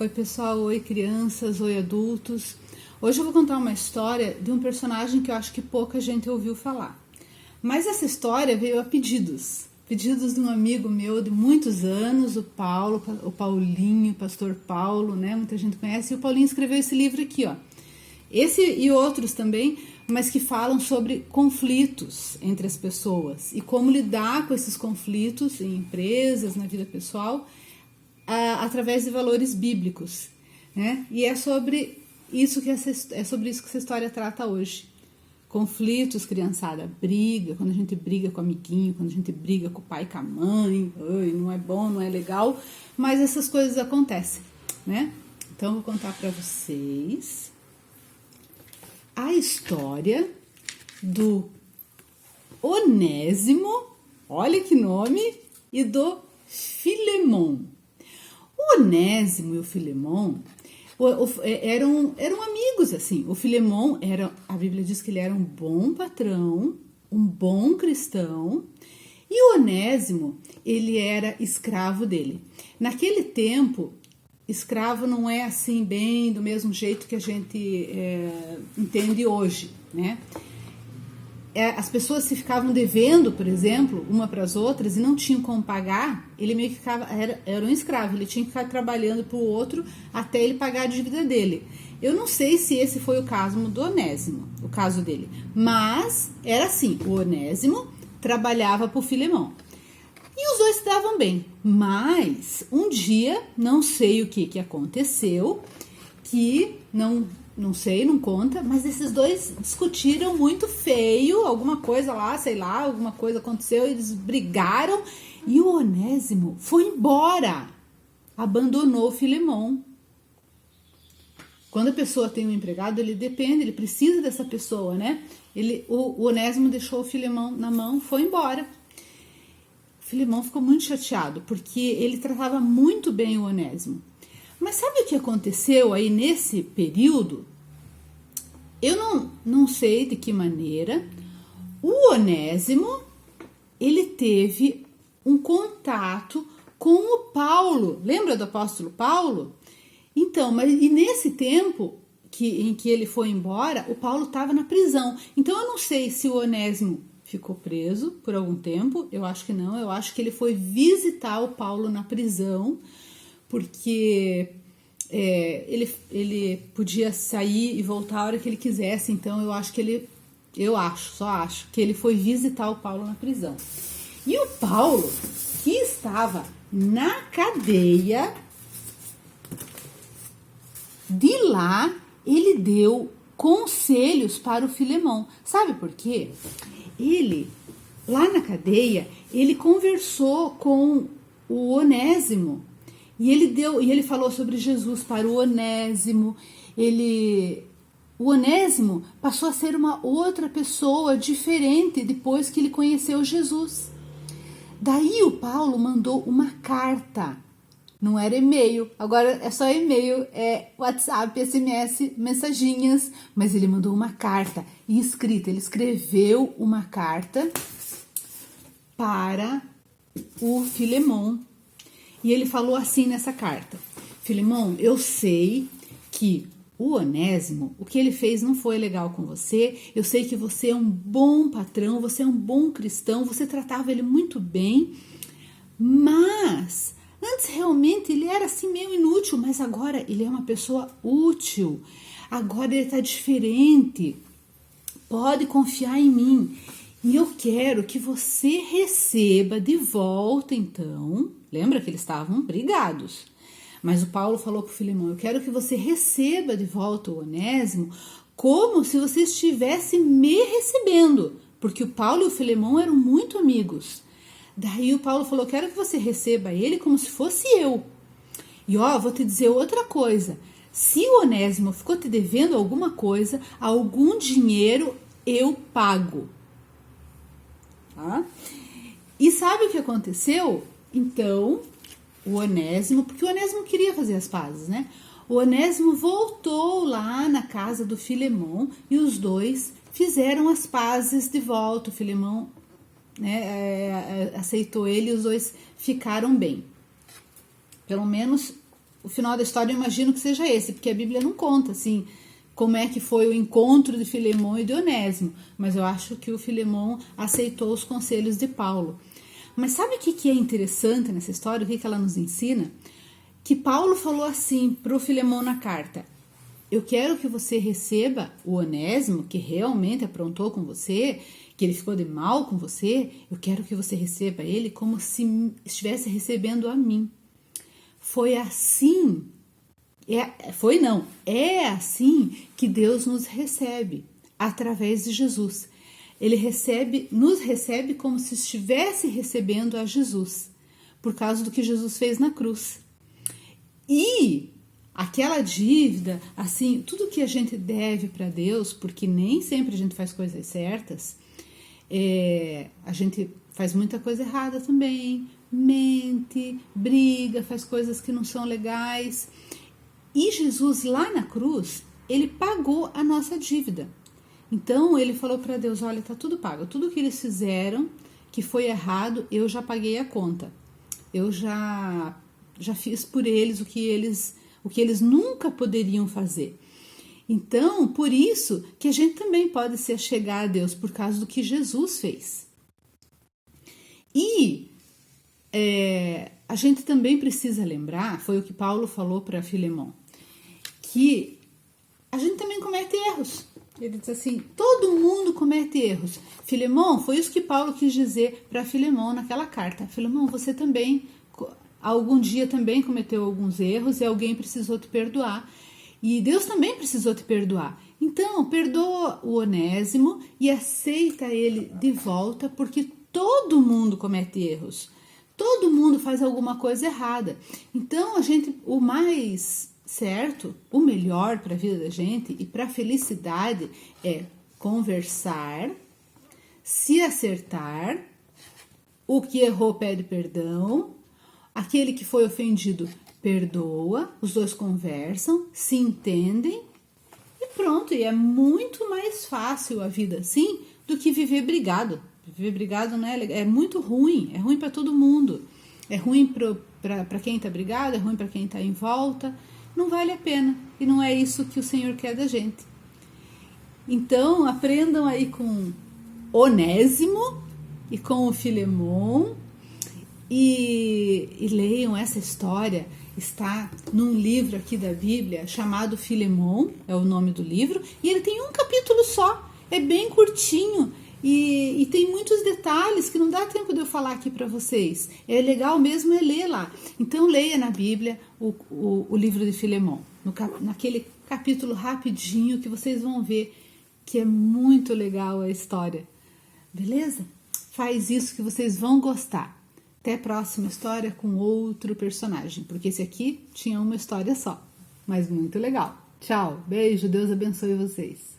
Oi pessoal, oi crianças, oi adultos. Hoje eu vou contar uma história de um personagem que eu acho que pouca gente ouviu falar. Mas essa história veio a pedidos de um amigo meu de muitos anos, o Paulinho, pastor Paulo, né? Muita gente conhece. E o Paulinho escreveu esse livro aqui, ó. Esse e outros também, mas que falam sobre conflitos entre as pessoas e como lidar com esses conflitos em empresas, na vida pessoal, através de valores bíblicos, né? E é sobre isso que essa história trata hoje. Conflitos, criançada, briga, quando a gente briga com o amiguinho, quando a gente briga com o pai e com a mãe, não é bom, não é legal, mas essas coisas acontecem, né? Então eu vou contar para vocês a história do Onésimo, olha que nome, e do Filemon. O Onésimo e o Filemon eram amigos, assim. O Filemon a Bíblia diz que ele era um bom patrão, um bom cristão, e o Onésimo, ele era escravo dele. Naquele tempo, escravo não é assim bem do mesmo jeito que a gente entende hoje, né? As pessoas se ficavam devendo, por exemplo, uma para as outras e não tinham como pagar, ele meio que era um escravo, ele tinha que ficar trabalhando para o outro até ele pagar a dívida dele. Eu não sei se esse foi o caso do Onésimo, o caso dele, mas era assim, o Onésimo trabalhava para o Filemão. E os dois se davam bem, mas um dia, não sei o que aconteceu, que não sei, não conta, mas esses dois discutiram muito feio, alguma coisa lá, sei lá, alguma coisa aconteceu, eles brigaram e o Onésimo foi embora, abandonou o Filemon. Quando a pessoa tem um empregado, ele precisa dessa pessoa, né? O Onésimo deixou o Filemon na mão, foi embora. O Filemon ficou muito chateado, porque ele tratava muito bem o Onésimo. Mas sabe o que aconteceu aí nesse período? Eu não sei de que maneira o Onésimo, ele teve um contato com o Paulo. Lembra do apóstolo Paulo? Então, e nesse tempo em que ele foi embora, o Paulo estava na prisão. Então, eu não sei se o Onésimo ficou preso por algum tempo. Eu acho que não. Eu acho que ele foi visitar o Paulo na prisão, porque ele podia sair e voltar a hora que ele quisesse. Então só acho que ele foi visitar o Paulo na prisão. E o Paulo, que estava na cadeia, de lá ele deu conselhos para o Filemão. Sabe por quê? Ele, lá na cadeia, ele conversou com o Onésimo. E ele falou sobre Jesus para o Onésimo. O Onésimo passou a ser uma outra pessoa diferente depois que ele conheceu Jesus. Daí o Paulo mandou uma carta. Não era e-mail, agora é só e-mail, é WhatsApp, SMS, mensaginhas. Mas ele mandou uma carta escrita. Ele escreveu uma carta para o Filemon. E ele falou assim nessa carta: Filemão, eu sei que o Onésimo, o que ele fez não foi legal com você, eu sei que você é um bom patrão, você é um bom cristão, você tratava ele muito bem, mas antes realmente ele era assim meio inútil, mas agora ele é uma pessoa útil, agora ele está diferente, pode confiar em mim. E eu quero que você receba de volta, então. Lembra que eles estavam brigados. Mas o Paulo falou para o Filemão: eu quero que você receba de volta o Onésimo como se você estivesse me recebendo. Porque o Paulo e o Filemão eram muito amigos. Daí o Paulo falou: eu quero que você receba ele como se fosse eu. E vou te dizer outra coisa. Se o Onésimo ficou te devendo alguma coisa, algum dinheiro, eu pago. Tá? E sabe o que aconteceu? Então, o Onésimo, porque o Onésimo queria fazer as pazes, né? O Onésimo voltou lá na casa do Filemon e os dois fizeram as pazes de volta. O Filemon, né, aceitou ele e os dois ficaram bem. Pelo menos o final da história eu imagino que seja esse, porque a Bíblia não conta, assim, como é que foi o encontro de Filemão e de Onésimo, mas eu acho que o Filemão aceitou os conselhos de Paulo. Mas sabe o que é interessante nessa história, o que ela nos ensina? Que Paulo falou assim para o Filemão na carta: eu quero que você receba o Onésimo, que realmente aprontou com você, que ele ficou de mal com você, eu quero que você receba ele como se estivesse recebendo a mim. Foi assim, é assim que Deus nos recebe, através de Jesus. Ele nos recebe como se estivesse recebendo a Jesus, por causa do que Jesus fez na cruz. E aquela dívida, assim, tudo que a gente deve para Deus, porque nem sempre a gente faz coisas certas, a gente faz muita coisa errada também, mente, briga, faz coisas que não são legais. E Jesus lá na cruz, ele pagou a nossa dívida. Então ele falou para Deus: olha, tá tudo pago, tudo que eles fizeram que foi errado, eu já paguei a conta. Eu já fiz por eles o que eles nunca poderiam fazer. Então, por isso que a gente também pode se achegar a Deus, por causa do que Jesus fez. E a gente também precisa lembrar, foi o que Paulo falou para Filemão, que a gente também comete erros. Ele diz assim: todo mundo comete erros. Filemão, foi isso que Paulo quis dizer para Filemão naquela carta. Filemão, você também, algum dia também cometeu alguns erros e alguém precisou te perdoar. E Deus também precisou te perdoar. Então, perdoa o Onésimo e aceita ele de volta, porque todo mundo comete erros. Todo mundo faz alguma coisa errada. Então, o mais certo, o melhor para a vida da gente e para a felicidade é conversar, se acertar, o que errou pede perdão, aquele que foi ofendido perdoa, os dois conversam, se entendem e pronto. E é muito mais fácil a vida assim do que viver brigado. Viver brigado, né, é muito ruim, é ruim para todo mundo. É ruim para quem está brigado, é ruim para quem está em volta. Não vale a pena. E não é isso que o Senhor quer da gente. Então, aprendam aí com Onésimo e com o Filemão e leiam essa história. Está num livro aqui da Bíblia chamado Filemão, é o nome do livro, e ele tem um capítulo só, é bem curtinho e tem muitos detalhes que não dá tempo de eu falar aqui para vocês. É legal mesmo ler lá. Então leia na Bíblia o livro de Filemão, naquele capítulo rapidinho que vocês vão ver que é muito legal a história. Beleza? Faz isso que vocês vão gostar. Até a próxima história com outro personagem, porque esse aqui tinha uma história só, mas muito legal. Tchau, beijo, Deus abençoe vocês.